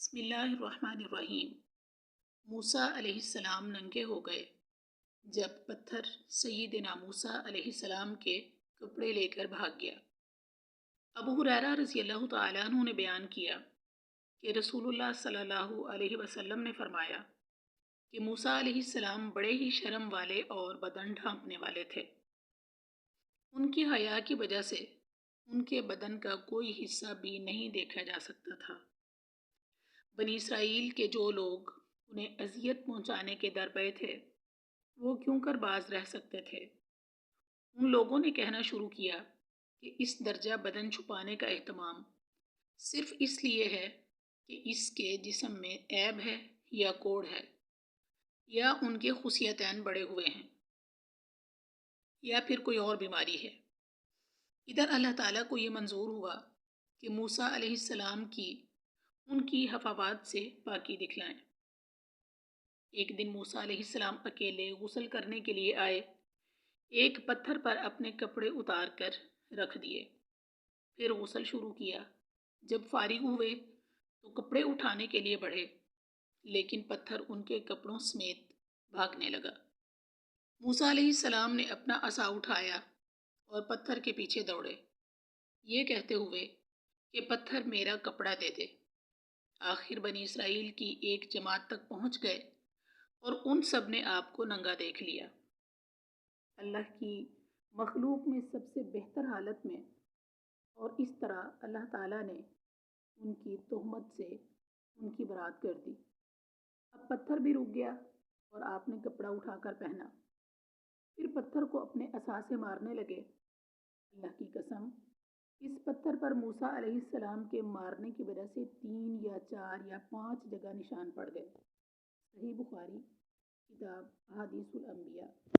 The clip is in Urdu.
بسم اللہ الرحمن الرحیم۔ موسیٰ علیہ السلام ننگے ہو گئے جب پتھر سیدنا موسیٰ علیہ السلام کے کپڑے لے کر بھاگ گیا۔ ابو ہریرہ رضی اللہ تعالیٰ عنہ نے بیان کیا کہ رسول اللہ صلی اللہ علیہ وسلم نے فرمایا کہ موسیٰ علیہ السلام بڑے ہی شرم والے اور بدن ڈھانپنے والے تھے۔ ان کی حیا کی وجہ سے ان کے بدن کا کوئی حصہ بھی نہیں دیکھا جا سکتا تھا۔ بنی اسرائیل کے جو لوگ انہیں اذیت پہنچانے کے درپے تھے وہ کیوں کر باز رہ سکتے تھے؟ ان لوگوں نے کہنا شروع کیا کہ اس درجہ بدن چھپانے کا اہتمام صرف اس لیے ہے کہ اس کے جسم میں عیب ہے یا کوڑ ہے، یا ان کے خصیتین بڑے ہوئے ہیں، یا پھر کوئی اور بیماری ہے۔ ادھر اللہ تعالیٰ کو یہ منظور ہوا کہ موسیٰ علیہ السلام کی ان کی حفاوات سے پاکی دکھلائیں۔ ایک دن موسیٰ علیہ السلام اکیلے غسل کرنے کے لیے آئے، ایک پتھر پر اپنے کپڑے اتار کر رکھ دیے، پھر غسل شروع کیا۔ جب فارغ ہوئے تو کپڑے اٹھانے کے لیے بڑھے، لیکن پتھر ان کے کپڑوں سمیت بھاگنے لگا۔ موسیٰ علیہ السلام نے اپنا عصا اٹھایا اور پتھر کے پیچھے دوڑے، یہ کہتے ہوئے کہ پتھر میرا کپڑا دے دے۔ آخر بنی اسرائیل کی ایک جماعت تک پہنچ گئے اور ان سب نے آپ کو ننگا دیکھ لیا۔ اللہ کی مخلوق میں سب سے بہتر حالت میں، اور اس طرح اللہ تعالیٰ نے ان کی تہمت سے ان کی برات کر دی۔ اب پتھر بھی رک گیا اور آپ نے کپڑا اٹھا کر پہنا، پھر پتھر کو اپنے عصا سے مارنے لگے۔ اللہ کی قسم، اس پتھر پر موسیٰ علیہ السلام کے مارنے کی وجہ سے 3 یا 4 یا 5 جگہ نشان پڑ گئے۔ صحیح بخاری، کتاب احادیث الانبیاء۔